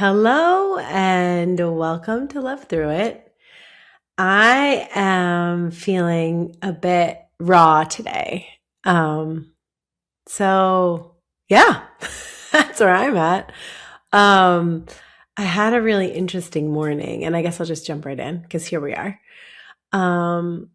Hello and welcome to Love Through It. I am feeling a bit raw today. Um, so yeah, that's where I'm at. Um, I had a really interesting morning, and I guess I'll just jump right in because here we are. Um,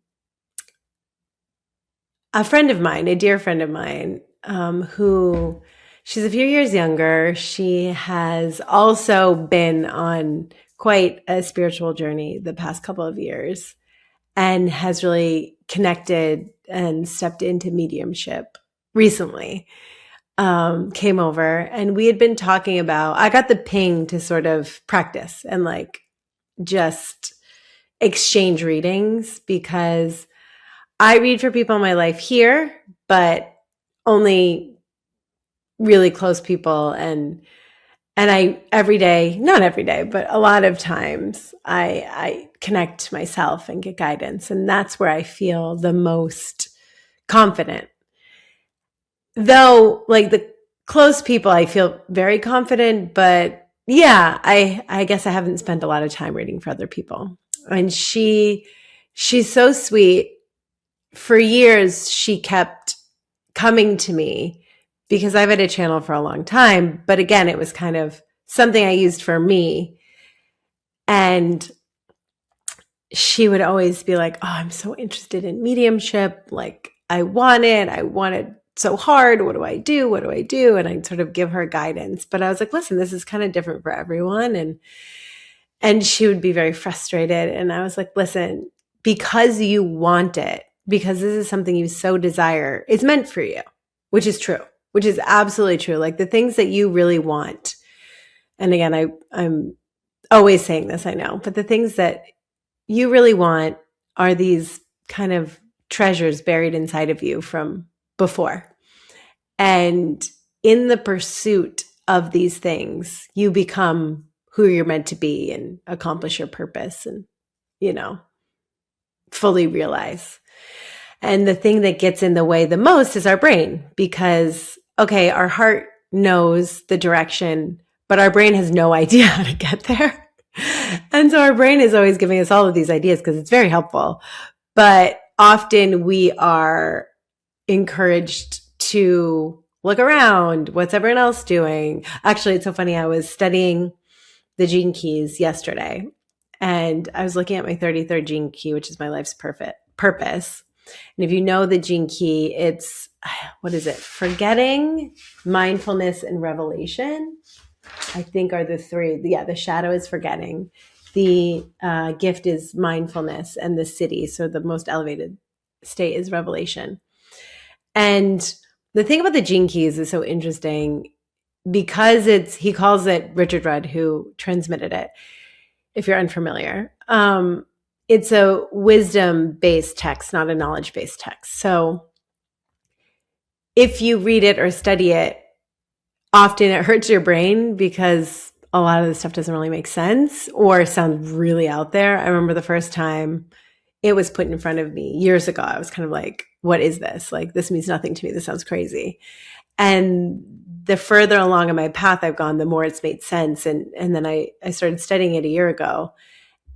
a friend of mine, a dear friend of mine, who she's a few years younger. She has also been on quite a spiritual journey the past couple of years and has really connected and stepped into mediumship recently. Came over and we had been talking about, I got the ping to sort of practice and like just exchange readings because I read for people in my life here, but only really close people and I every day, not every day, but a lot of times I connect myself and get guidance, and that's where I feel the most confident. Though like the close people I feel very confident, but yeah, I guess I haven't spent a lot of time reading for other people. And she's so sweet. For years she kept coming to me because I've had a channel for a long time. But again, it was kind of something I used for me. And she would always be like, oh, I'm so interested in mediumship. Like, I want it so hard. What do I do? What do I do? And I'd sort of give her guidance. But I was like, listen, this is kind of different for everyone. And she would be very frustrated. And I was like, listen, because you want it, because this is something you so desire, it's meant for you, which is true, which is absolutely true. Like the things that you really want. And again, I'm always saying this, I know, but the things that you really want are these kind of treasures buried inside of you from before. And in the pursuit of these things, you become who you're meant to be and accomplish your purpose and, fully realize. And the thing that gets in the way the most is our brain because, okay, our heart knows the direction, but our brain has no idea how to get there. And so our brain is always giving us all of these ideas because it's very helpful. But often we are encouraged to look around. What's everyone else doing? Actually, it's so funny. I was studying the gene keys yesterday and I was looking at my 33rd gene key, which is my life's purpose. And if you know the gene key, it's, what is it? Forgetting, mindfulness, and revelation, I think are the three. Yeah, the shadow is forgetting. The gift is mindfulness, and the city, so the most elevated state is revelation. And the thing about the gene keys is so interesting because he calls it Richard Rudd, who transmitted it, if you're unfamiliar. It's a wisdom-based text, not a knowledge-based text. So if you read it or study it, often it hurts your brain because a lot of the stuff doesn't really make sense or sound really out there. I remember the first time it was put in front of me years ago. I was kind of like, what is this? Like, this means nothing to me. This sounds crazy. And the further along in my path I've gone, the more it's made sense. And then I started studying it a year ago.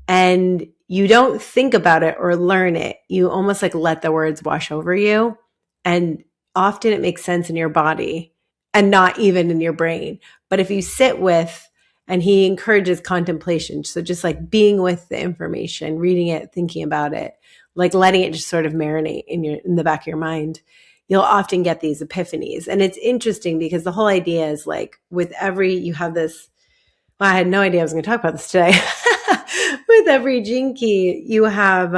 And you don't think about it or learn it. You almost like let the words wash over you. And often it makes sense in your body and not even in your brain. But if you sit with, and he encourages contemplation. So just like being with the information, reading it, thinking about it, like letting it just sort of marinate in the back of your mind, you'll often get these epiphanies. And it's interesting because the whole idea is like you have this, well, I had no idea I was going to talk about this today. With every gene key, you have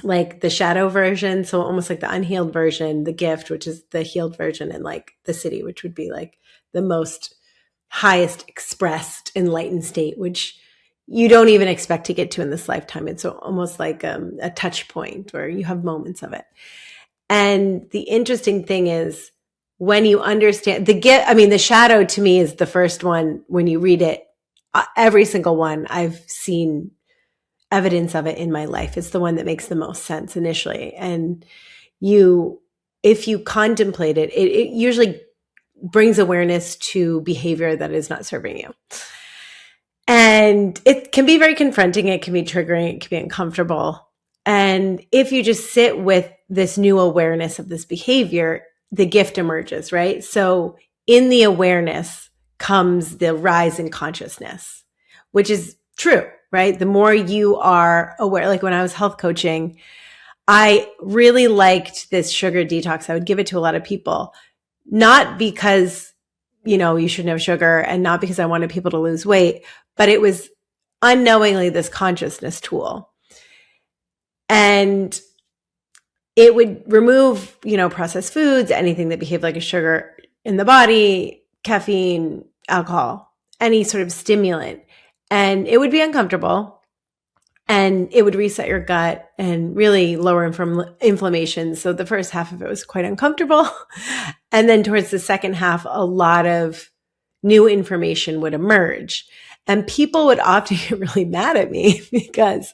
like the shadow version. So almost like the unhealed version, the gift, which is the healed version, and like the city, which would be like the most highest expressed enlightened state, which you don't even expect to get to in this lifetime. It's almost like a touch point where you have moments of it. And the interesting thing is when you understand the shadow to me is the first one. When you read it, every single one, I've seen evidence of it in my life. It's the one that makes the most sense initially. And if you contemplate it, it usually brings awareness to behavior that is not serving you. And it can be very confronting. It can be triggering. It can be uncomfortable. And if you just sit with this new awareness of this behavior, the gift emerges, right? So in the awareness comes the rise in consciousness, which is true, right? The more you are aware, like when I was health coaching, I really liked this sugar detox. I would give it to a lot of people, not because, you shouldn't have sugar and not because I wanted people to lose weight, but it was unknowingly this consciousness tool. And it would remove, processed foods, anything that behaved like a sugar in the body, caffeine, alcohol, any sort of stimulant. And it would be uncomfortable. And it would reset your gut and really lower inflammation. So the first half of it was quite uncomfortable. And then towards the second half, a lot of new information would emerge. And people would often get really mad at me because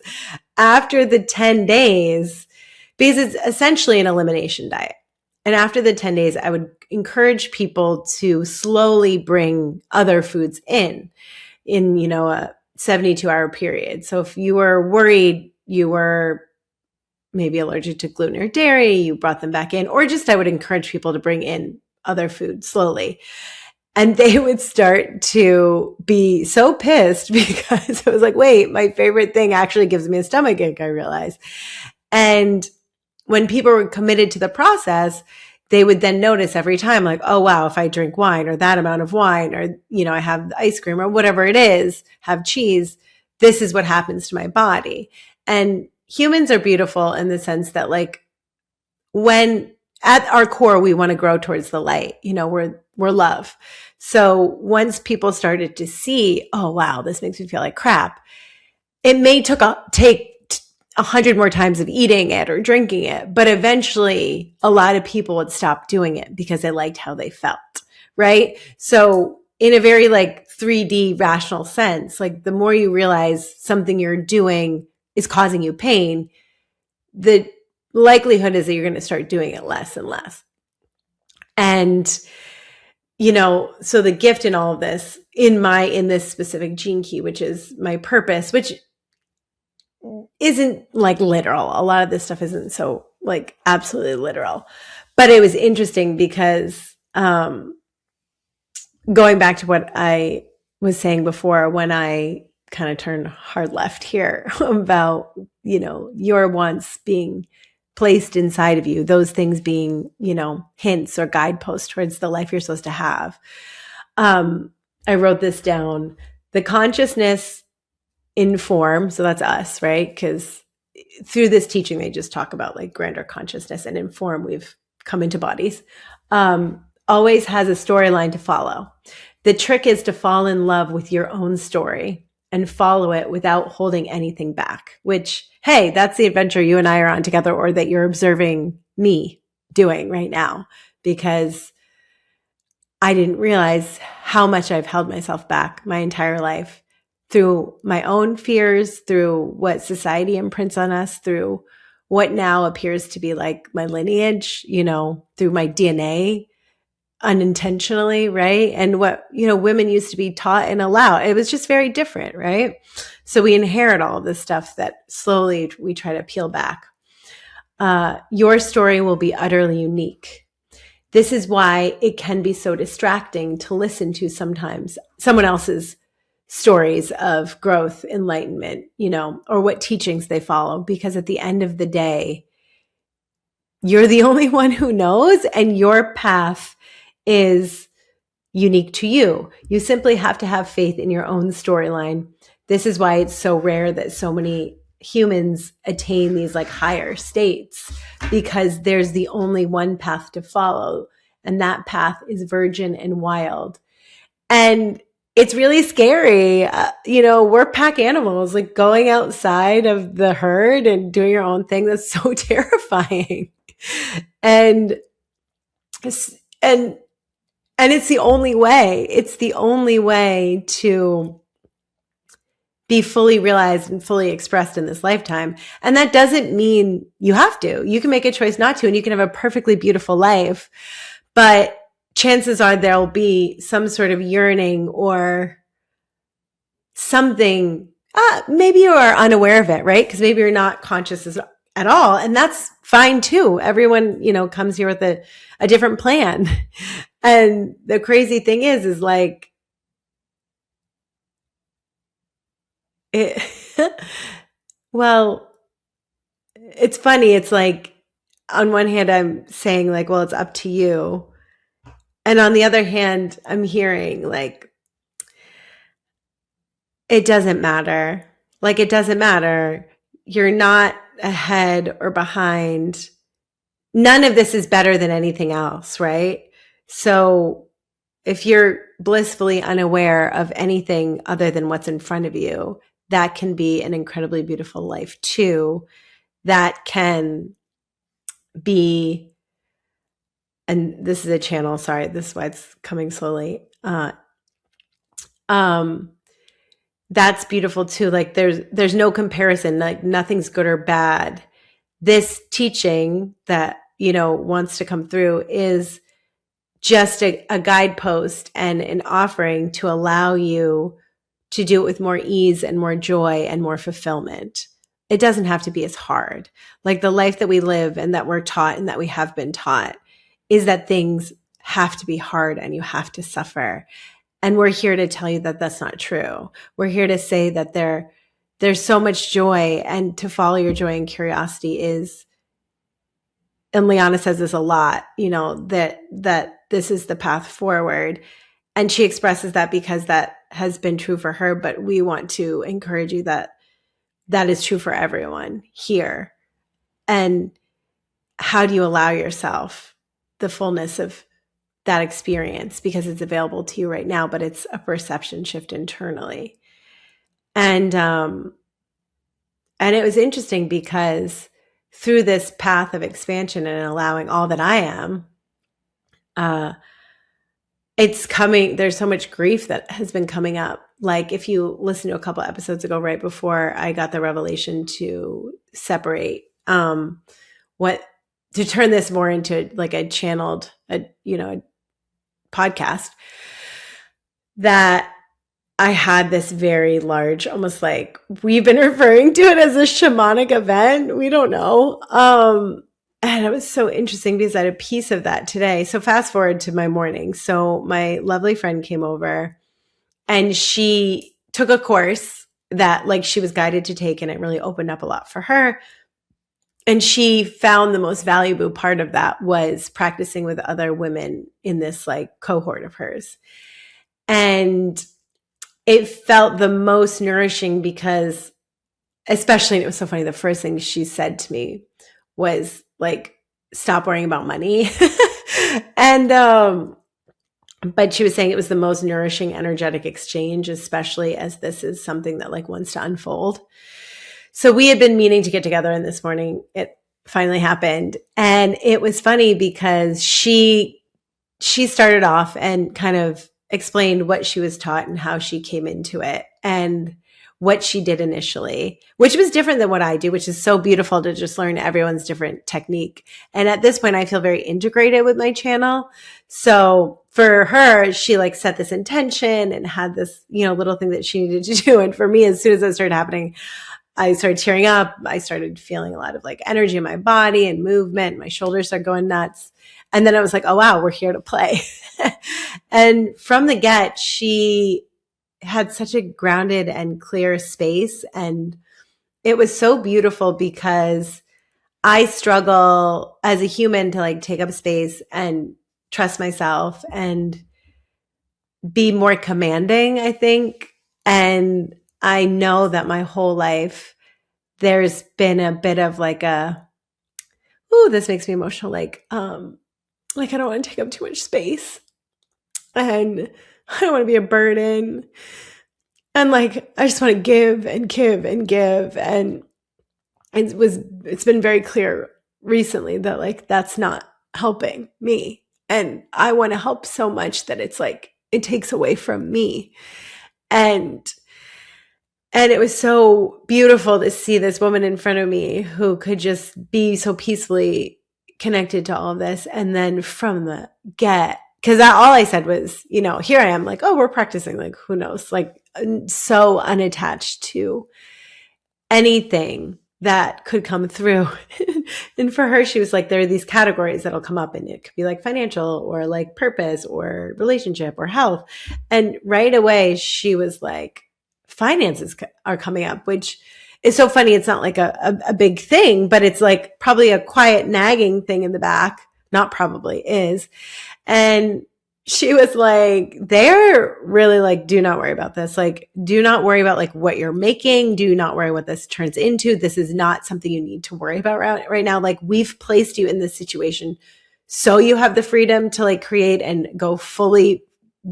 after the 10 days, because it's essentially an elimination diet. And after the 10 days, I would encourage people to slowly bring other foods in a 72-hour period. So if you were worried you were maybe allergic to gluten or dairy, you brought them back in, or just I would encourage people to bring in other food slowly. And they would start to be so pissed because it was like, wait, my favorite thing actually gives me a stomachache, I realized. And when people were committed to the process, they would then notice every time like, oh, wow, if I drink wine or that amount of wine or, I have ice cream or whatever it is, have cheese, this is what happens to my body. And humans are beautiful in the sense that like when at our core, we want to grow towards the light, we're love. So once people started to see, oh, wow, this makes me feel like crap, it may take 100 more times of eating it or drinking it. But eventually a lot of people would stop doing it because they liked how they felt, right? So in a very like 3D rational sense, like the more you realize something you're doing is causing you pain, the likelihood is that you're going to start doing it less and less. And, so the gift in all of this, in this specific gene key, which is my purpose, which isn't like literal. A lot of this stuff isn't so like absolutely literal, but it was interesting because, going back to what I was saying before, when I kind of turned hard left here about, your wants being placed inside of you, those things being, hints or guideposts towards the life you're supposed to have. I wrote this down. The consciousness inform, so that's us, right? Because through this teaching, they just talk about like grander consciousness, and inform, we've come into bodies, always has a storyline to follow. The trick is to fall in love with your own story and follow it without holding anything back, which, hey, that's the adventure you and I are on together, or that you're observing me doing right now, because I didn't realize how much I've held myself back my entire life through my own fears, through what society imprints on us, through what now appears to be like my lineage, through my DNA unintentionally, right? And what, women used to be taught and allowed. It was just very different, right? So we inherit all of this stuff that slowly we try to peel back. Your story will be utterly unique. This is why it can be so distracting to listen to sometimes someone else's stories of growth, enlightenment, or what teachings they follow, because at the end of the day, you're the only one who knows, and your path is unique to you. You simply have to have faith in your own storyline. This is why it's so rare that so many humans attain these like higher states, because there's the only one path to follow, and that path is virgin and wild. And it's really scary. We're pack animals, like going outside of the herd and doing your own thing. That's so terrifying. And it's the only way. It's the only way to be fully realized and fully expressed in this lifetime. And that doesn't mean you have to. You can make a choice not to, and you can have a perfectly beautiful life. But chances are there'll be some sort of yearning or something. Maybe you are unaware of it, right? Because maybe you're not conscious at all. And that's fine too. Everyone, comes here with a different plan. And the crazy thing is like, it, well, it's funny. It's like, on one hand, I'm saying like, well, it's up to you. And on the other hand, I'm hearing like, it doesn't matter. Like, it doesn't matter. You're not ahead or behind. None of this is better than anything else, right? So if you're blissfully unaware of anything other than what's in front of you, that can be an incredibly beautiful life too. That can be, and this is a channel, sorry, this is why it's coming slowly. That's beautiful too. Like there's no comparison, like nothing's good or bad. This teaching that, wants to come through is just a guidepost and an offering to allow you to do it with more ease and more joy and more fulfillment. It doesn't have to be as hard. Like the life that we live and that we're taught and that we have been taught is that things have to be hard and you have to suffer. And we're here to tell you that that's not true. We're here to say that there's so much joy, and to follow your joy and curiosity is, and Lianna says this a lot, that this is the path forward. And she expresses that because that has been true for her, but we want to encourage you that that is true for everyone here. And how do you allow yourself the fullness of that experience, because it's available to you right now, but it's a perception shift internally. And it was interesting because through this path of expansion and allowing all that I am, it's coming, there's so much grief that has been coming up. Like if you listen to a couple episodes ago, right before I got the revelation to separate, to turn this more into like a channeled, a podcast, that I had this very large, almost like we've been referring to it as a shamanic event. We don't know. And it was so interesting because I had a piece of that today. So fast forward to my morning. So my lovely friend came over and she took a course that like she was guided to take, and it really opened up a lot for her. And she found the most valuable part of that was practicing with other women in this like cohort of hers. And it felt the most nourishing because, especially, and it was so funny, the first thing she said to me was like, stop worrying about money. And, but she was saying it was the most nourishing energetic exchange, especially as this is something that like wants to unfold. So we had been meaning to get together, and this morning it finally happened. And it was funny because she started off and kind of explained what she was taught and how she came into it and what she did initially, which was different than what I do, which is so beautiful to just learn everyone's different technique. And at this point, I feel very integrated with my channel. So for her, she like set this intention and had this, little thing that she needed to do. And for me, as soon as that started happening, I started tearing up. I started feeling a lot of like energy in my body and movement. My shoulders started going nuts. And then I was like, oh, wow, we're here to play. And from the get, she had such a grounded and clear space. And it was so beautiful because I struggle as a human to like take up space and trust myself and be more commanding, I think. And I know that my whole life, there's been a bit of like this makes me emotional. Like I don't want to take up too much space and I don't want to be a burden. And like, I just want to give and give and give. And it's been very clear recently that like, that's not helping me. And I want to help so much that it's like, it takes away from me. And it was so beautiful to see this woman in front of me who could just be so peacefully connected to all of this. And then from the get, because all I said was, here I am, like, oh, we're practicing, like, who knows, like, so unattached to anything that could come through. And for her, she was like, there are these categories that'll come up, and it could be like financial or like purpose or relationship or health. And right away, she was like, finances are coming up, which is so funny. It's not like a big thing, but it's like probably a quiet nagging thing in the back. Not probably, is. And she was like, they're really like, do not worry about this. Like, do not worry about like what you're making. Do not worry what this turns into. This is not something you need to worry about right now. Like, we've placed you in this situation so you have the freedom to like create and go fully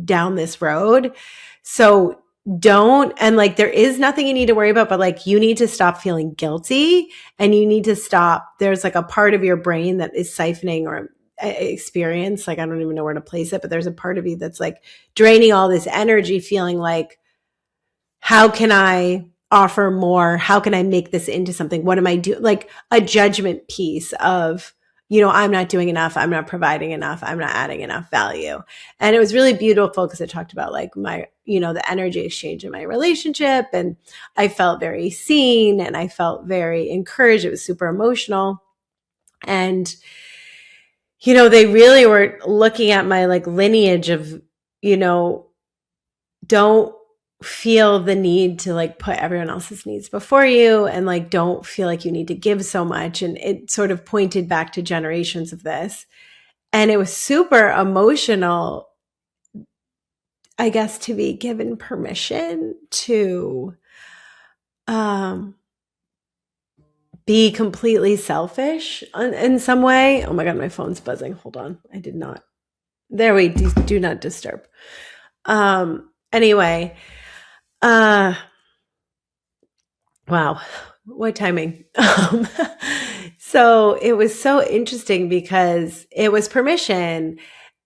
down this road. So don't, and like, there is nothing you need to worry about, but like, you need to stop feeling guilty, and you need to stop. There's like a part of your brain that is siphoning or experience, like, I don't even know where to place it, but there's a part of you that's like draining all this energy, feeling like, how can I offer more? How can I make this into something? What am I doing? Like a judgment piece of, I'm not doing enough. I'm not providing enough. I'm not adding enough value. And it was really beautiful because it talked about like my, the energy exchange in my relationship. And I felt very seen, and I felt very encouraged. It was super emotional. And they really were looking at my like lineage of, don't feel the need to like put everyone else's needs before you, and like, don't feel like you need to give so much. And it sort of pointed back to generations of this. And it was super emotional, I guess, to be given permission to be completely selfish in some way. Oh my God, my phone's buzzing. Hold on. I did not. There we do not disturb. Anyway, wow, what timing. So it was so interesting because it was permission.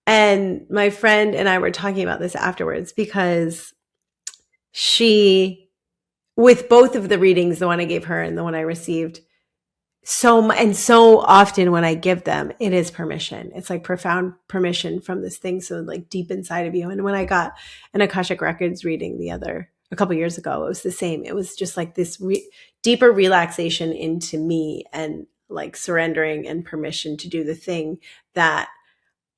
And my friend and I were talking about this afterwards, because she, with both of the readings, the one I gave her and the one I received, so often when I give them, it is permission. It's like profound permission from this thing so like deep inside of you. And when I got an Akashic Records reading a couple years ago, it was the same. It was just like this deeper relaxation into me, and like surrendering and permission to do the thing that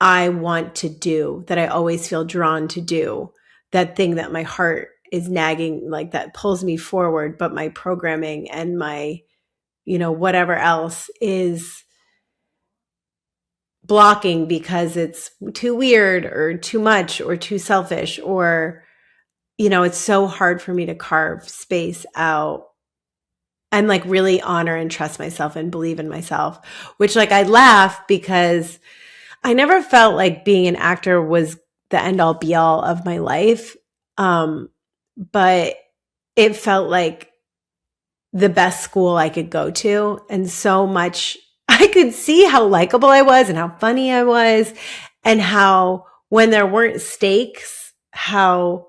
I want to do, that I always feel drawn to do, that thing that my heart is nagging, like that pulls me forward, but my programming and my whatever else is blocking because it's too weird or too much or too selfish, or, it's so hard for me to carve space out and like really honor and trust myself and believe in myself, which like I laugh because I never felt like being an actor was the end all be all of my life. But it felt like the best school I could go to. And so much, I could see how likable I was and how funny I was, and how when there weren't stakes, how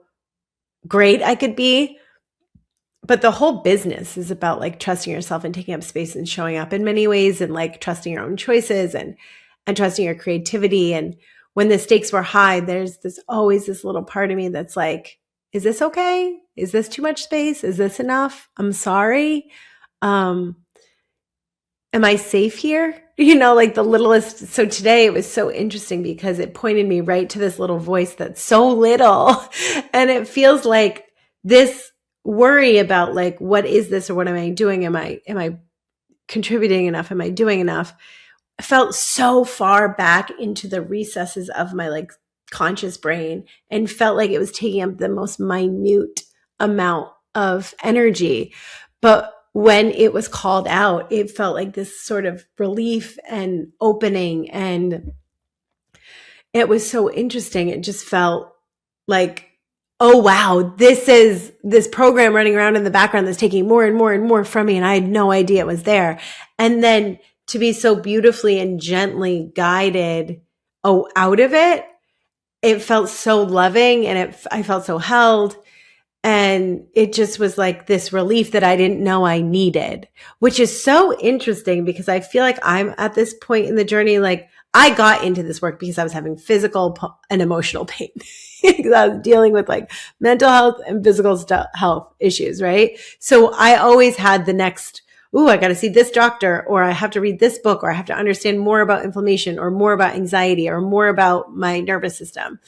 great I could be. But the whole business is about like trusting yourself and taking up space and showing up in many ways, and like trusting your own choices and trusting your creativity. And when the stakes were high, there's always this little part of me that's like, is this okay? Is this too much space? Is this enough? I'm sorry. Am I safe here? Like the littlest. So today it was so interesting because it pointed me right to this little voice that's so little. And it feels like this worry about like, what is this, or what am I doing? Am I contributing enough? Am I doing enough? I felt so far back into the recesses of my like conscious brain, and felt like it was taking up the most minute amount of energy. But when it was called out, it felt like this sort of relief and opening. And it was so interesting. It just felt like, oh, wow, this is this program running around in the background that's taking more and more and more from me. And I had no idea it was there. And then to be so beautifully and gently guided out of it, it felt so loving, and I felt so held. And it just was like this relief that I didn't know I needed, which is so interesting because I feel like I'm at this point in the journey, like I got into this work because I was having physical and emotional pain because I was dealing with like mental health and physical health issues, right? So I always had the next, ooh, I got to see this doctor, or I have to read this book, or I have to understand more about inflammation, or more about anxiety, or more about my nervous system.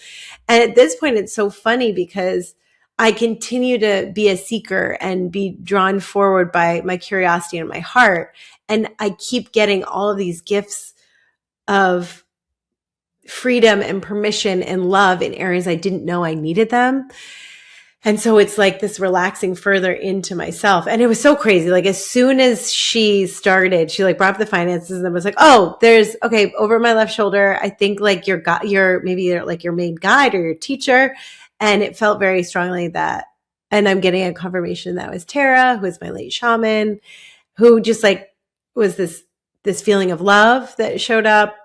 And at this point, it's so funny because I continue to be a seeker and be drawn forward by my curiosity and my heart. And I keep getting all of these gifts of freedom and permission and love in areas I didn't know I needed them. And so it's like this relaxing further into myself. And it was so crazy. Like as soon as she started, she like brought up the finances and was like, oh, there's, okay, over my left shoulder, I think like maybe you're like your main guide or your teacher. And it felt very strongly that, and I'm getting a confirmation that was Tara, who is my late shaman, who just like was this feeling of love that showed up.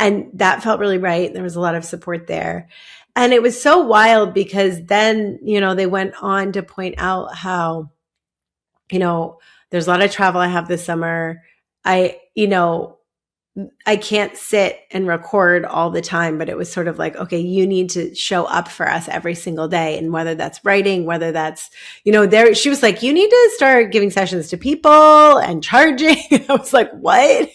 And that felt really right. There was a lot of support there. And it was so wild because then, they went on to point out how, there's a lot of travel I have this summer. I can't sit and record all the time, but it was sort of like, okay, you need to show up for us every single day. And whether that's writing, whether that's, she was like, you need to start giving sessions to people and charging. I was like, what?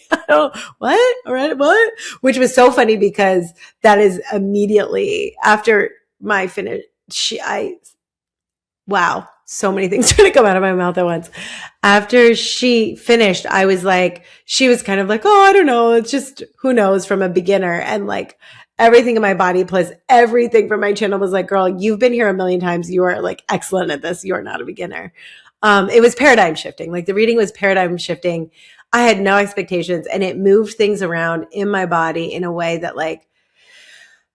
What? All right. What? Which was so funny because that is immediately after my finish. Wow. So many things trying to come out of my mouth at once. After she finished, I was like, she was kind of like, oh, I don't know. It's just, who knows, from a beginner. And like everything in my body plus everything from my channel was like, girl, you've been here a million times. You are like excellent at this. You are not a beginner. It was paradigm shifting. Like the reading was paradigm shifting. I had no expectations and it moved things around in my body in a way that like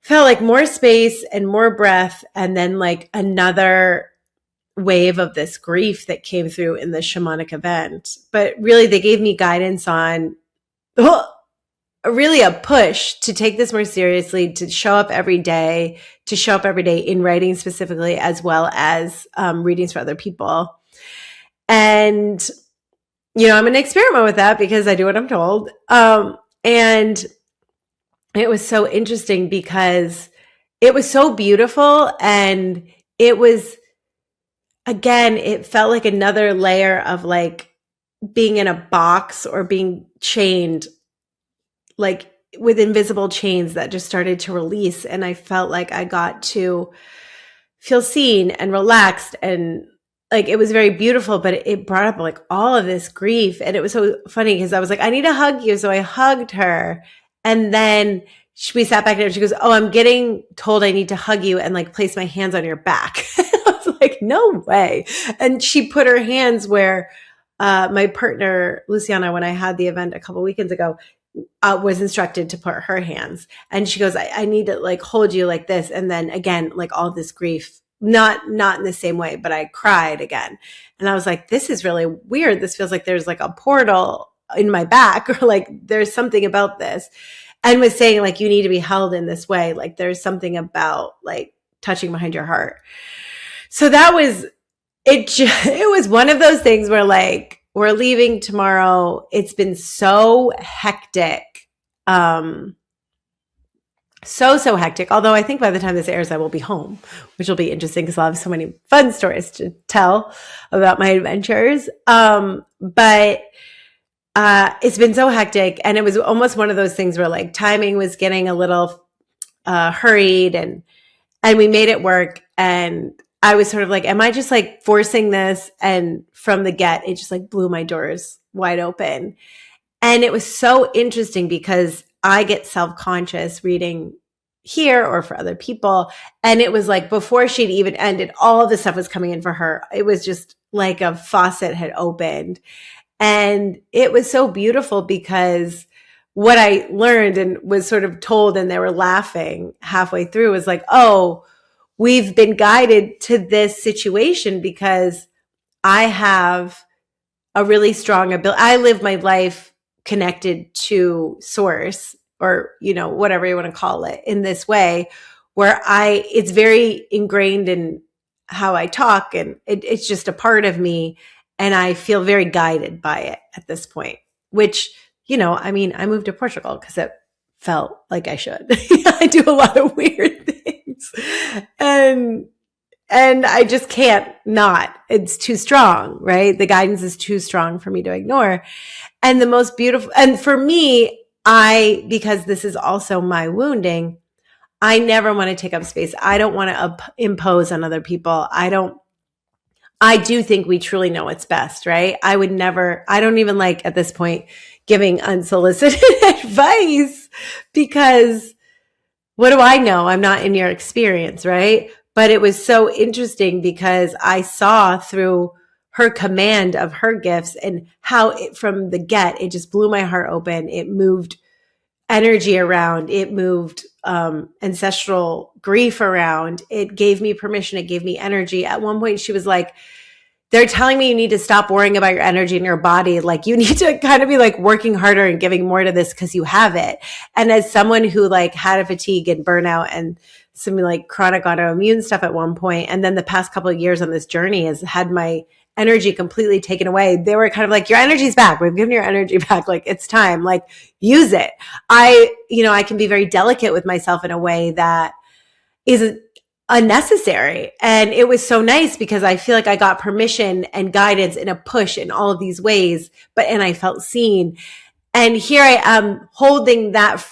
felt like more space and more breath. And then like another wave of this grief that came through in the shamanic event. But really, they gave me guidance on really a push to take this more seriously, to show up every day, in writing specifically, as well as readings for other people. And, I'm going to experiment with that because I do what I'm told. And it was so interesting because it was so beautiful. And it was, again, it felt like another layer of like being in a box or being chained, like with invisible chains that just started to release. And I felt like I got to feel seen and relaxed. And like, it was very beautiful, but it brought up like all of this grief. And it was so funny because I was like, I need to hug you. So I hugged her. And then we sat back and she goes, oh, I'm getting told I need to hug you and like place my hands on your back. Like, no way. And she put her hands where my partner, Lianna, when I had the event a couple weekends ago, was instructed to put her hands. And she goes, I need to like hold you like this. And then again, like all this grief, not in the same way, but I cried again. And I was like, this is really weird. This feels like there's like a portal in my back or like there's something about this. And was saying like, you need to be held in this way. Like there's something about like touching behind your heart. So that was it. It was one of those things where like, we're leaving tomorrow. It's been so hectic. So hectic. Although I think by the time this airs, I will be home, which will be interesting because I'll have so many fun stories to tell about my adventures. But it's been so hectic. And it was almost one of those things where like timing was getting a little hurried and we made it work. And I was sort of like, am I just like forcing this? And from the get, it just like blew my doors wide open. And it was so interesting because I get self-conscious reading here or for other people. And it was like before she'd even ended, all of the stuff was coming in for her. It was just like a faucet had opened. And it was so beautiful because what I learned and was sort of told, and they were laughing halfway through, was like, oh, we've been guided to this situation because I have a really strong ability. I live my life connected to source or, whatever you want to call it in this way where it's very ingrained in how I talk and it's just a part of me. And I feel very guided by it at this point, which, I moved to Portugal because it felt like I should. I do a lot of weird things. And I just can't not. It's too strong, right? The guidance is too strong for me to ignore. And the most beautiful, and for me, because this is also my wounding, I never want to take up space. I don't want to impose on other people. I do think we truly know what's best, right? I don't even like at this point giving unsolicited advice, because what do I know? I'm not in your experience, right? But it was so interesting because I saw through her command of her gifts and how from the get, it just blew my heart open. It moved energy around. It moved ancestral grief around. It gave me permission. It gave me energy. At one point, she was like, they're telling me you need to stop worrying about your energy in your body. Like, you need to kind of be like working harder and giving more to this because you have it. And as someone who like had a fatigue and burnout and some like chronic autoimmune stuff at one point, and then the past couple of years on this journey has had my energy completely taken away. They were kind of like, your energy's back. We've given your energy back. Like, it's time, like, use it. I can be very delicate with myself in a way that is unnecessary. And it was so nice because I feel like I got permission and guidance and a push in all of these ways, and I felt seen. And here I am holding that,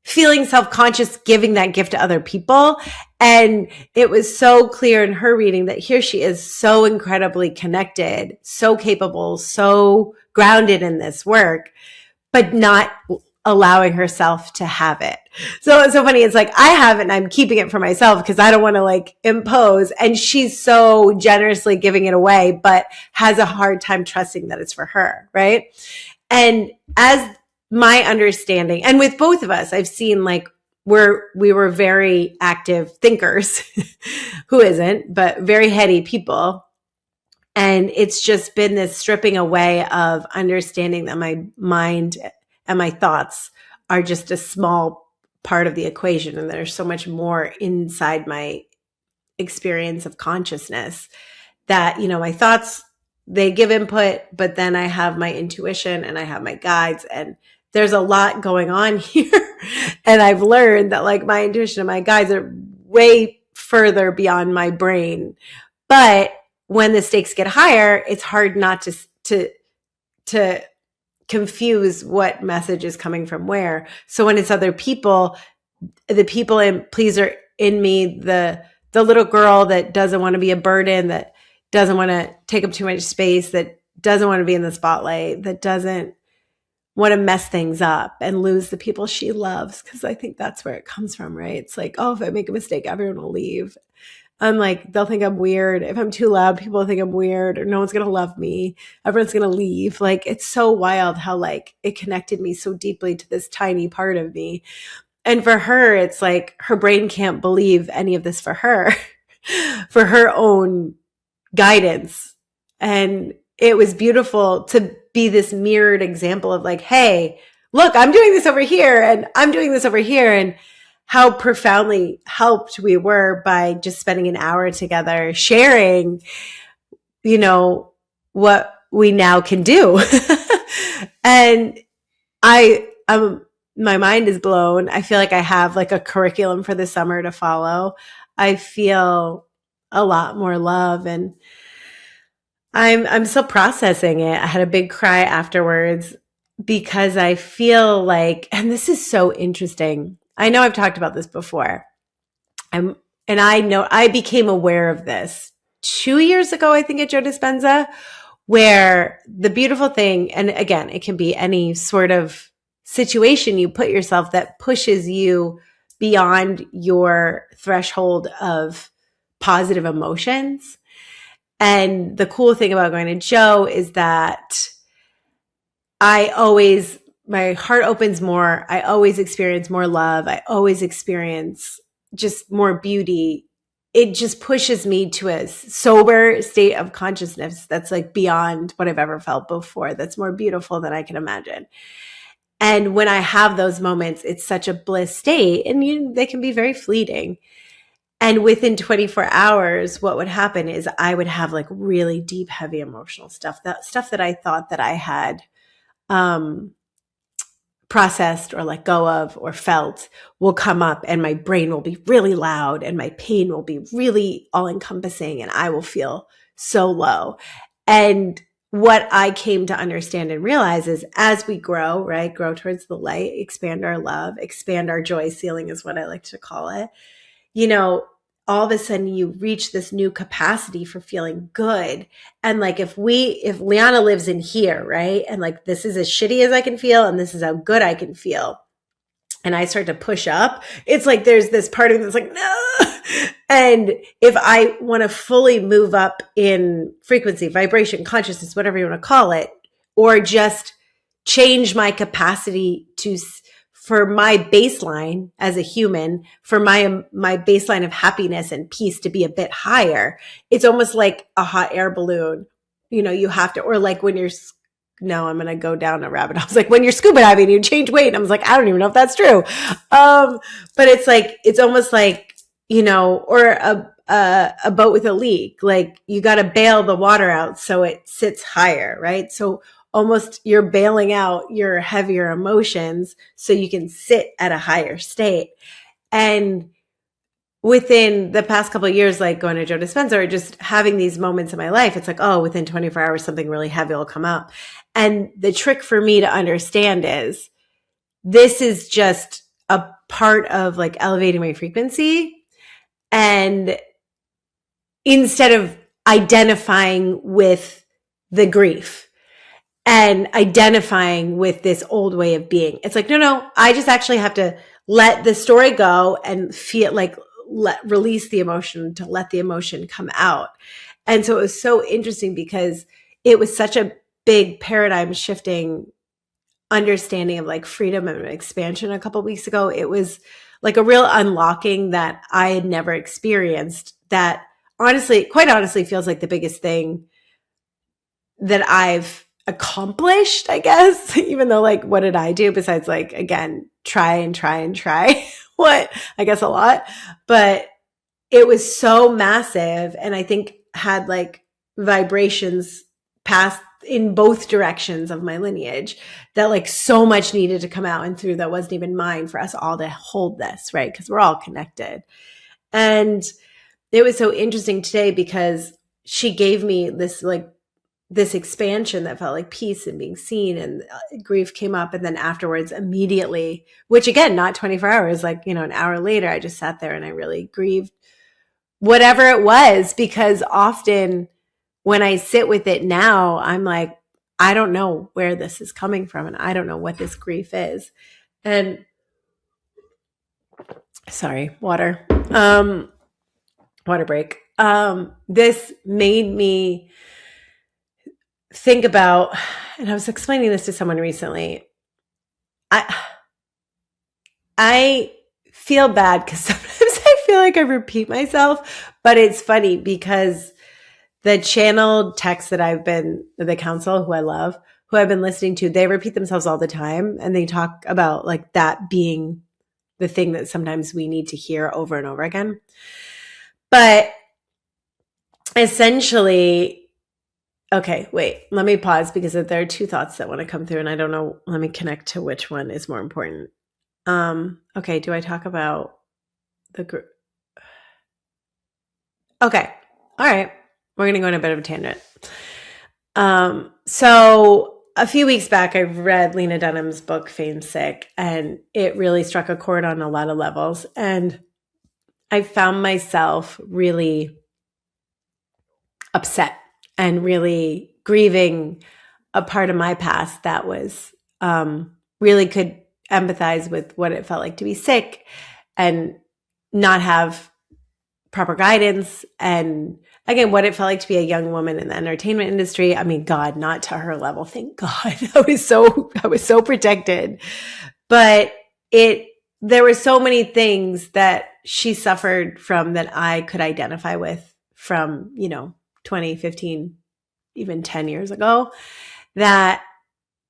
feeling self-conscious, giving that gift to other people. And it was so clear in her reading that here she is, so incredibly connected, so capable, so grounded in this work, but not allowing herself to have it. So it's so funny. It's like, I have it and I'm keeping it for myself because I don't want to like impose. And she's so generously giving it away, but has a hard time trusting that it's for her. Right. And as my understanding, and with both of us, I've seen like we were very active thinkers, who isn't, but very heady people. And it's just been this stripping away of understanding that my mind and my thoughts are just a small part of the equation. And there's so much more inside my experience of consciousness that, my thoughts, they give input, but then I have my intuition and I have my guides, and there's a lot going on here. And I've learned that like my intuition and my guides are way further beyond my brain. But when the stakes get higher, it's hard not to confuse what message is coming from where. So when it's other people, the people and pleaser in me, the little girl that doesn't want to be a burden, that doesn't want to take up too much space, that doesn't want to be in the spotlight, that doesn't want to mess things up and lose the people she loves. Because I think that's where it comes from, right? It's like, oh, if I make a mistake, everyone will leave. I'm like, they'll think I'm weird. If I'm too loud, people will think I'm weird, or no one's going to love me. Everyone's going to leave. Like, it's so wild how like it connected me so deeply to this tiny part of me. And for her, it's like her brain can't believe any of this for her, for her own guidance. And it was beautiful to be this mirrored example of like, hey, look, I'm doing this over here and I'm doing this over here. And how profoundly helped we were by just spending an hour together sharing, what we now can do. And my mind is blown. I feel like I have like a curriculum for the summer to follow. I feel a lot more love, and I'm still processing it. I had a big cry afterwards because I feel like, and this is so interesting. I know I've talked about this before. And I know I became aware of this 2 years ago, I think, at Joe Dispenza, where the beautiful thing, and again, it can be any sort of situation you put yourself that pushes you beyond your threshold of positive emotions. And the cool thing about going to Joe is that my heart opens more. I always experience more love. I always experience just more beauty. It just pushes me to a sober state of consciousness that's like beyond what I've ever felt before. That's more beautiful than I can imagine. And when I have those moments, it's such a bliss state, and they can be very fleeting. And within 24 hours, what would happen is I would have like really deep, heavy emotional stuff, that stuff that I thought that I had processed or let go of or felt will come up, and my brain will be really loud and my pain will be really all encompassing and I will feel so low. And what I came to understand and realize is as we grow, right, grow towards the light, expand our love, expand our joy ceiling is what I like to call it, all of a sudden you reach this new capacity for feeling good. And like if Lianna lives in here, right? And like this is as shitty as I can feel and this is how good I can feel. And I start to push up, it's like there's this part of me that's like, no. And if I want to fully move up in frequency, vibration, consciousness, whatever you want to call it, or just change my capacity for my baseline as a human, for my baseline of happiness and peace to be a bit higher, it's almost like a hot air balloon. You have to, or like when you're, no, I'm going to go down a rabbit hole. I was like, when you're scuba diving, you change weight. And I was like, I don't even know if that's true. But it's like, it's almost like, or a boat with a leak, like you got to bail the water out so it sits higher, right? So almost you're bailing out your heavier emotions so you can sit at a higher state. And within the past couple of years, like going to Joe Dispenza or just having these moments in my life, it's like, oh, within 24 hours, something really heavy will come up. And the trick for me to understand is this is just a part of like elevating my frequency. And instead of identifying with the grief and identifying with this old way of being, it's like, no, I just actually have to let the story go and feel like release the emotion, to let the emotion come out. And so it was so interesting because it was such a big paradigm shifting understanding of like freedom and expansion a couple of weeks ago. It was like a real unlocking that I had never experienced, that quite honestly feels like the biggest thing that I've accomplished, I guess, even though like, what did I do besides like, again, try and try what, I guess a lot, but it was so massive. And I think had like vibrations passed in both directions of my lineage that like so much needed to come out and through that wasn't even mine for us all to hold this, right? Because we're all connected. And it was so interesting today because she gave me this expansion that felt like peace and being seen, and grief came up. And then afterwards, immediately, which again, not 24 hours, like, an hour later, I just sat there and I really grieved whatever it was, because often when I sit with it now, I'm like, I don't know where this is coming from. And I don't know what this grief is. And sorry, water break. This made me think about, and I was explaining this to someone recently. I feel bad because sometimes I feel like I repeat myself, but it's funny because the channeled texts that the counsel who I love, who I've been listening to, they repeat themselves all the time. And they talk about like that being the thing that sometimes we need to hear over and over again. But essentially, okay, wait, let me pause because there are two thoughts that want to come through and I don't know. Let me connect to which one is more important. Okay, do I talk about the group? Okay, all right. We're going to go on a bit of a tangent. So a few weeks back, I read Lena Dunham's book, Fame Sick, and it really struck a chord on a lot of levels. And I found myself really upset and really grieving a part of my past that was really could empathize with what it felt like to be sick and not have proper guidance, and again, what it felt like to be a young woman in the entertainment industry. I mean, God, not to her level. Thank God. I was so protected. But there were so many things that she suffered from that I could identify with from, 2015, even 10 years ago, that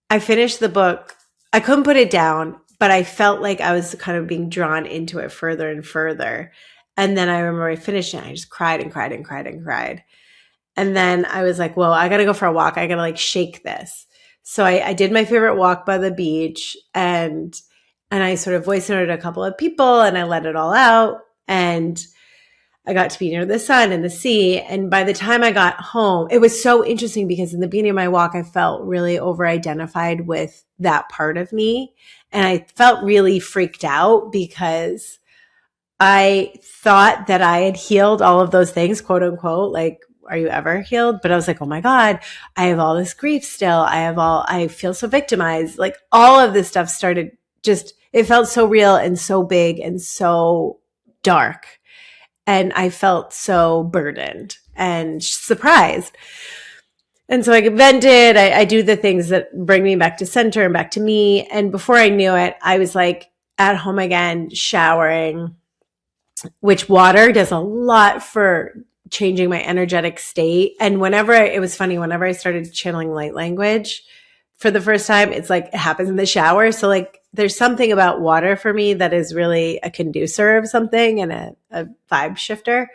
I finished the book. I couldn't put it down, but I felt like I was kind of being drawn into it further and further. And then I remember I finished it and I just cried and cried and cried and cried. And then I was like, whoa, I got to go for a walk. I got to like shake this. So I did my favorite walk by the beach, and I sort of voice noted a couple of people, and I let it all out. And I got to be near the sun and the sea. And by the time I got home, it was so interesting because in the beginning of my walk, I felt really over identified with that part of me. And I felt really freaked out because I thought that I had healed all of those things, quote unquote, like, are you ever healed? But I was like, oh my God, I have all this grief still. I feel so victimized. Like all of this stuff started just, it felt so real and so big and so dark. And I felt so burdened and surprised. And so I vented. I do the things that bring me back to center and back to me. And before I knew it, I was like at home again, showering, which water does a lot for changing my energetic state. And it was funny, whenever I started channeling light language for the first time, it's like it happens in the shower. So like there's something about water for me that is really a conducer of something and a vibe shifter.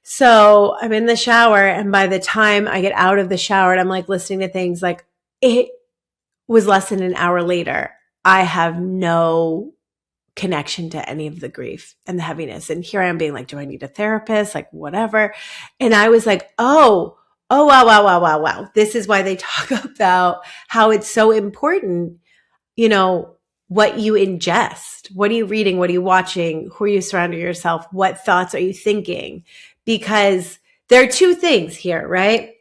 So I'm in the shower, and by the time I get out of the shower and I'm like listening to things, like it was less than an hour later, I have no connection to any of the grief and the heaviness. And here I am being like, do I need a therapist? Like whatever. And I was like, wow, wow. This is why they talk about how it's so important, what you ingest. What are you reading? What are you watching? Who are you surrounding yourself? What thoughts are you thinking? Because there are two things here, right?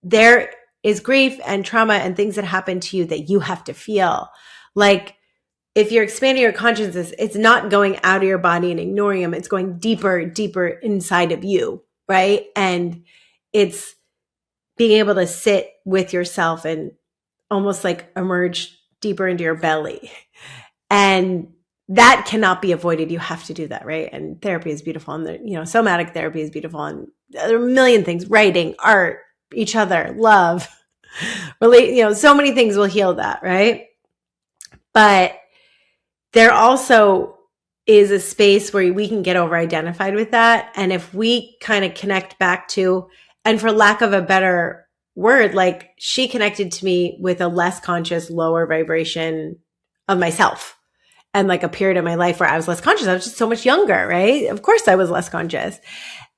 There is grief and trauma and things that happen to you that you have to feel. Like, if you're expanding your consciousness, it's not going out of your body and ignoring them. It's going deeper inside of you, right? And it's being able to sit with yourself and almost like emerge deeper into your belly. And that cannot be avoided. You have to do that, right? And therapy is beautiful. And, somatic therapy is beautiful. And there are a million things, writing, art, each other, love, relate, so many things will heal that, right? But there also is a space where we can get over identified with that. And if we kind of connect back to, and for lack of a better word, like she connected to me with a less conscious, lower vibration of myself. And like a period of my life where I was less conscious. I was just so much younger, right? Of course I was less conscious.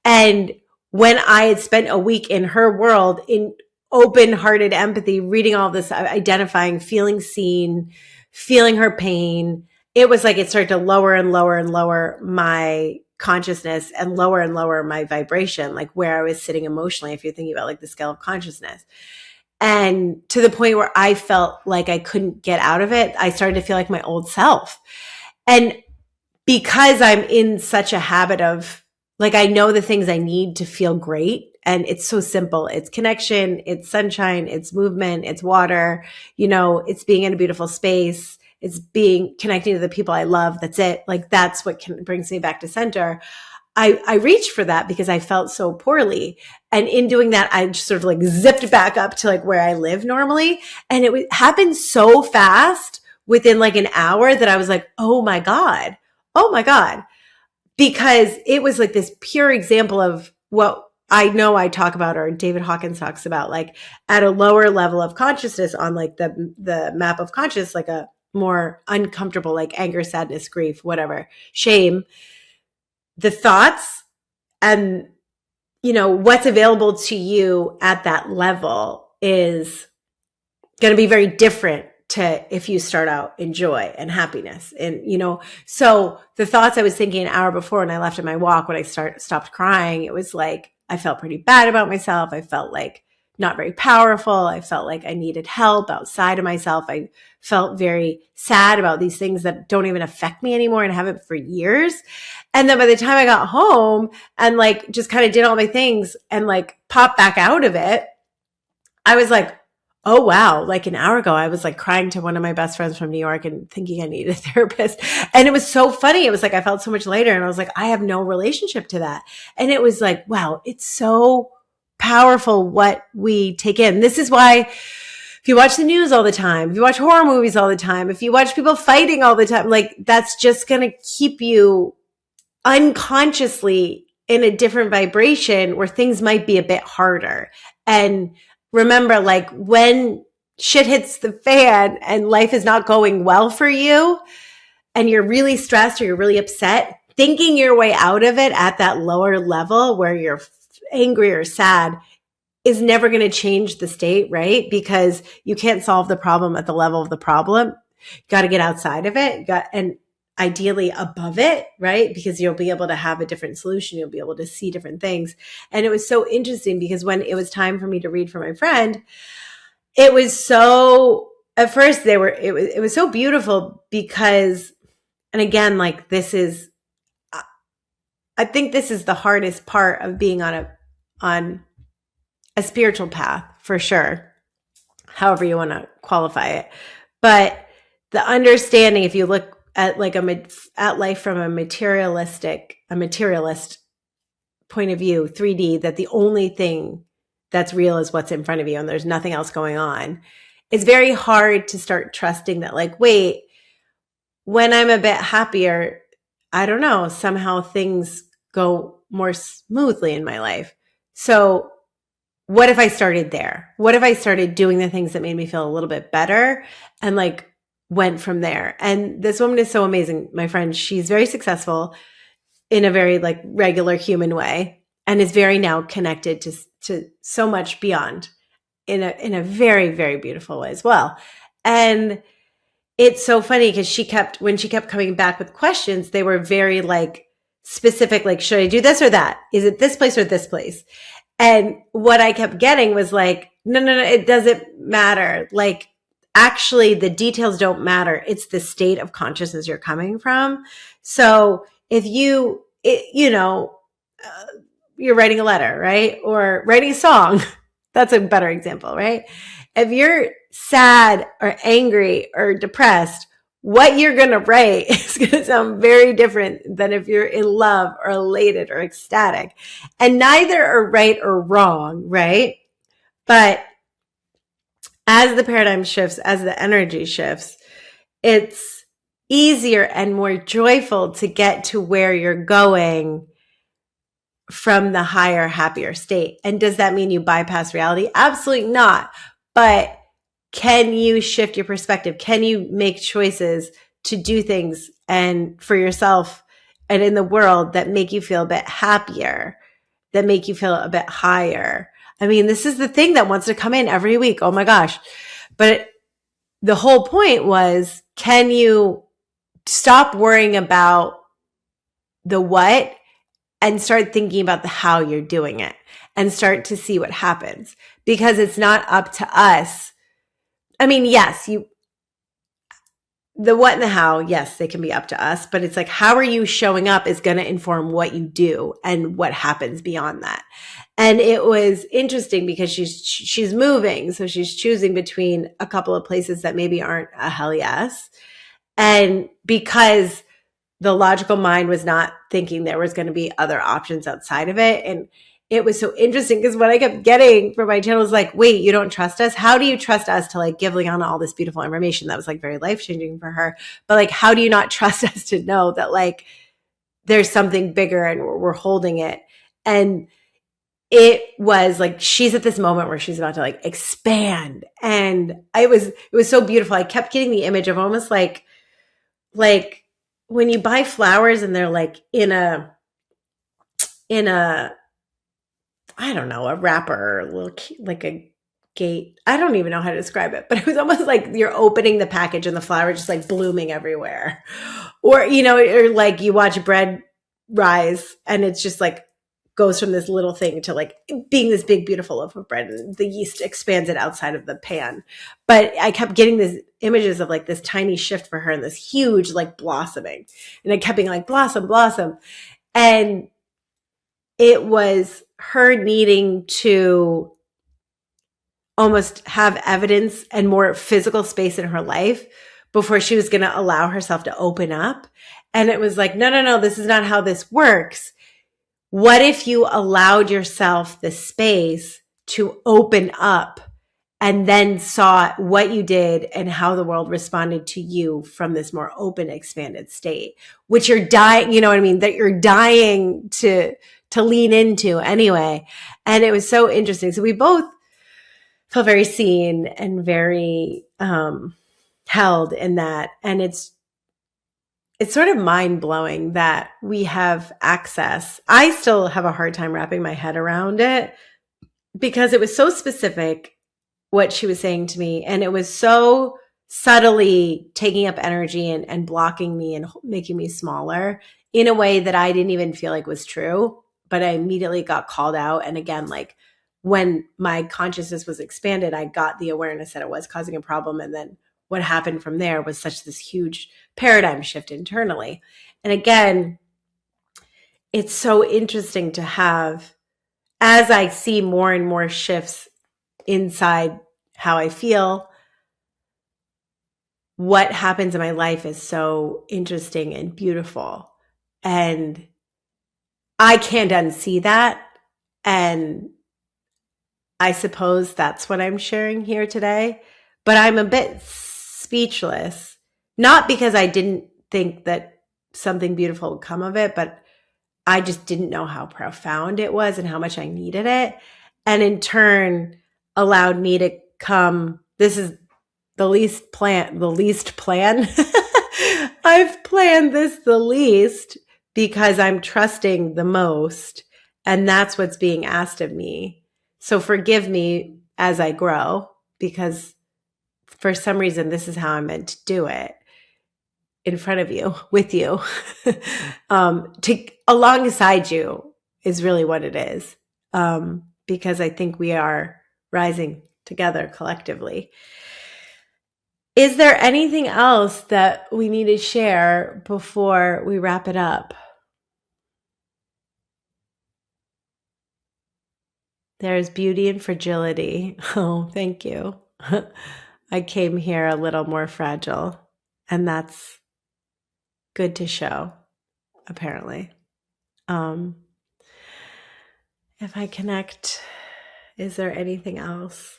And when I had spent a week in her world in open-hearted empathy, reading all this, identifying, feeling seen, feeling her pain, it was like it started to lower and lower and lower my consciousness and lower my vibration, like where I was sitting emotionally, if you're thinking about like the scale of consciousness. And to the point where I felt like I couldn't get out of it, I started to feel like my old self. And because I'm in such a habit of, like, I know the things I need to feel great. And it's so simple. It's connection, it's sunshine, it's movement, it's water, it's being in a beautiful space. It's connecting to the people I love. That's it. Like that's what brings me back to center. I reached for that because I felt so poorly. And in doing that, I just sort of like zipped back up to like where I live normally. And it happened so fast within like an hour that I was like, oh my God. Because it was like this pure example of what I know I talk about, or David Hawkins talks about, like at a lower level of consciousness on like the map of consciousness, like a more uncomfortable, like anger, sadness, grief, whatever, shame, the thoughts and, what's available to you at that level is going to be very different to if you start out in joy and happiness. And, so the thoughts I was thinking an hour before when I left at my walk, when I stopped crying, it was like, I felt pretty bad about myself. I felt like not very powerful. I felt like I needed help outside of myself. I felt very sad about these things that don't even affect me anymore and haven't for years. And then by the time I got home and like just kind of did all my things and like popped back out of it, I was like, oh, wow. Like an hour ago, I was like crying to one of my best friends from New York and thinking I needed a therapist. And it was so funny. It was like, I felt so much lighter and I was like, I have no relationship to that. And it was like, wow, it's so powerful what we take in. This is why if you watch the news all the time, if you watch horror movies all the time, if you watch people fighting all the time, like that's just going to keep you unconsciously in a different vibration where things might be a bit harder. And remember, like, when shit hits the fan and life is not going well for you and you're really stressed or you're really upset, thinking your way out of it at that lower level where you're angry or sad is never going to change the state, right? Because you can't solve the problem at the level of the problem. You got to get outside of it. And ideally above it, right? Because you'll be able to have a different solution. You'll be able to see different things. And it was so interesting because when it was time for me to read for my friend, it was so, at first it was so beautiful because, and again, like, I think this is the hardest part of being on a spiritual path, for sure, however you want to qualify it. But the understanding, if you look at like at life from a materialist point of view, 3D, that the only thing that's real is what's in front of you and there's nothing else going on, it's very hard to start trusting that, like, wait, when I'm a bit happier, I don't know, somehow things go more smoothly in my life. So what if I started there? What if I started doing the things that made me feel a little bit better and like went from there? And this woman is so amazing. My friend, she's very successful in a very like regular human way and is very now connected to so much beyond in a very, very beautiful way as well. And it's so funny because when she kept coming back with questions, they were very like specific, like, should I do this or that? Is it this place or this place? And what I kept getting was like, no, it doesn't matter. Like, actually, the details don't matter. It's the state of consciousness you're coming from. So if you're writing a letter, right? Or writing a song, that's a better example, right? If you're sad or angry or depressed, what you're going to write is going to sound very different than if you're in love or elated or ecstatic. And neither are right or wrong, right? But as the paradigm shifts, as the energy shifts, it's easier and more joyful to get to where you're going from the higher, happier state. And does that mean you bypass reality? Absolutely not. But can you shift your perspective? Can you make choices to do things and for yourself and in the world that make you feel a bit happier, that make you feel a bit higher? I mean, this is the thing that wants to come in every week. Oh my gosh. But the whole point was, can you stop worrying about the what and start thinking about the how you're doing it and start to see what happens? Because it's not up to us. I mean, yes, the what and the how, yes, they can be up to us, but it's like, how are you showing up is going to inform what you do and what happens beyond that. And it was interesting because she's moving. So she's choosing between a couple of places that maybe aren't a hell yes. And because the logical mind was not thinking there was going to be other options outside of it. And it was so interesting because what I kept getting from my channel was like, wait, you don't trust us? How do you trust us to like give Lianna all this beautiful information that was like very life-changing for her? But like, how do you not trust us to know that like there's something bigger and we're holding it? And it was like, she's at this moment where she's about to like expand. And it was so beautiful. I kept getting the image of almost like when you buy flowers and they're like in a I don't know, a wrapper, a little like a gate. I don't even know how to describe it, but it was almost like you're opening the package and the flower just like blooming everywhere. Or, or like you watch bread rise and it's just like goes from this little thing to like being this big, beautiful loaf of bread, and the yeast expands it outside of the pan. But I kept getting these images of like this tiny shift for her and this huge like blossoming. And I kept being like, blossom, blossom. And it was her needing to almost have evidence and more physical space in her life before she was going to allow herself to open up. And it was like, no, this is not how this works. What if you allowed yourself the space to open up and then saw what you did and how the world responded to you from this more open, expanded state, which you're dying, you know what I mean? That you're dying to lean into anyway. And it was so interesting. So we both feel very seen and very held in that. And it's sort of mind blowing that we have access. I still have a hard time wrapping my head around it because it was so specific what she was saying to me. And it was so subtly taking up energy and blocking me and making me smaller in a way that I didn't even feel like was true. But I immediately got called out. And again, like when my consciousness was expanded, I got the awareness that it was causing a problem. And then what happened from there was such this huge paradigm shift internally. And again, it's so interesting to have, as I see more and more shifts inside how I feel, what happens in my life is so interesting and beautiful. And I can't unsee that. And I suppose that's what I'm sharing here today. But I'm a bit speechless, not because I didn't think that something beautiful would come of it, but I just didn't know how profound it was and how much I needed it. And in turn, allowed me to come. This is the least plan. I've planned this the least because I'm trusting the most. And that's what's being asked of me. So forgive me as I grow, because for some reason, this is how I'm meant to do it in front of you, with you, to alongside you is really what it is. Because I think we are rising together collectively. Is there anything else that we need to share before we wrap it up? There's beauty in fragility. Oh, thank you. I came here a little more fragile, and that's good to show, apparently. If I connect, is there anything else?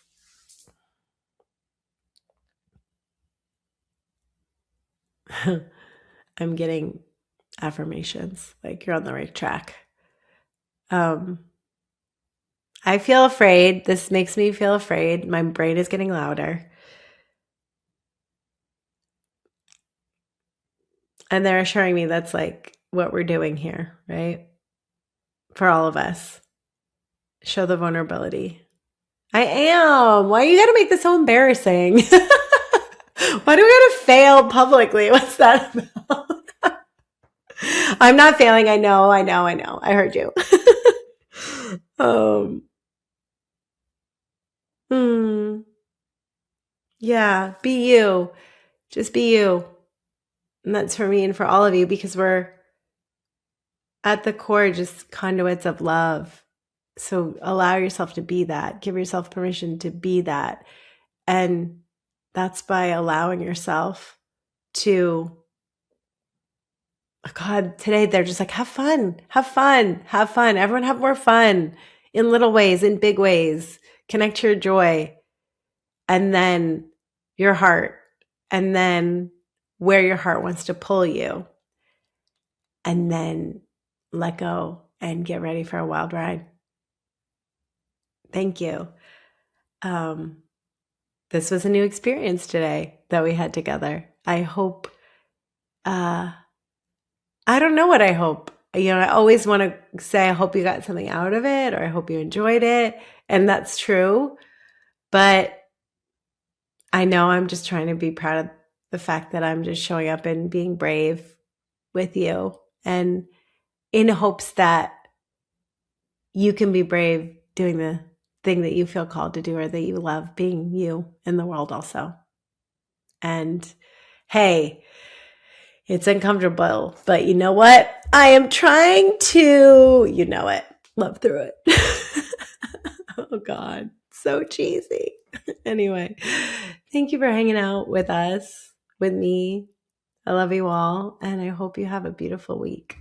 I'm getting affirmations, like you're on the right track. I feel afraid. This makes me feel afraid. My brain is getting louder. And they're assuring me that's like what we're doing here, right? For all of us. Show the vulnerability. I am. Why you gotta make this so embarrassing? Why do we gotta fail publicly? What's that about? I'm not failing. I know. I heard you. Yeah, be you. Just be you. And that's for me and for all of you, because we're at the core just conduits of love. So allow yourself to be that. Give yourself permission to be that. And that's by allowing yourself to, God, today they're just like, have fun, have fun, have fun. Everyone have more fun in little ways, in big ways. Connect to your joy. And then your heart. And then where your heart wants to pull you. And then let go and get ready for a wild ride. Thank you. This was a new experience today that we had together. I hope, I don't know what I hope. I always want to say, I hope you got something out of it, or I hope you enjoyed it. And that's true. But I know I'm just trying to be proud of the fact that I'm just showing up and being brave with you, and in hopes that you can be brave doing the thing that you feel called to do, or that you love being you in the world also. And hey, it's uncomfortable, but you know what? I am trying to, love through it. Oh God, so cheesy. Anyway, thank you for hanging out with us, with me. I love you all, and I hope you have a beautiful week.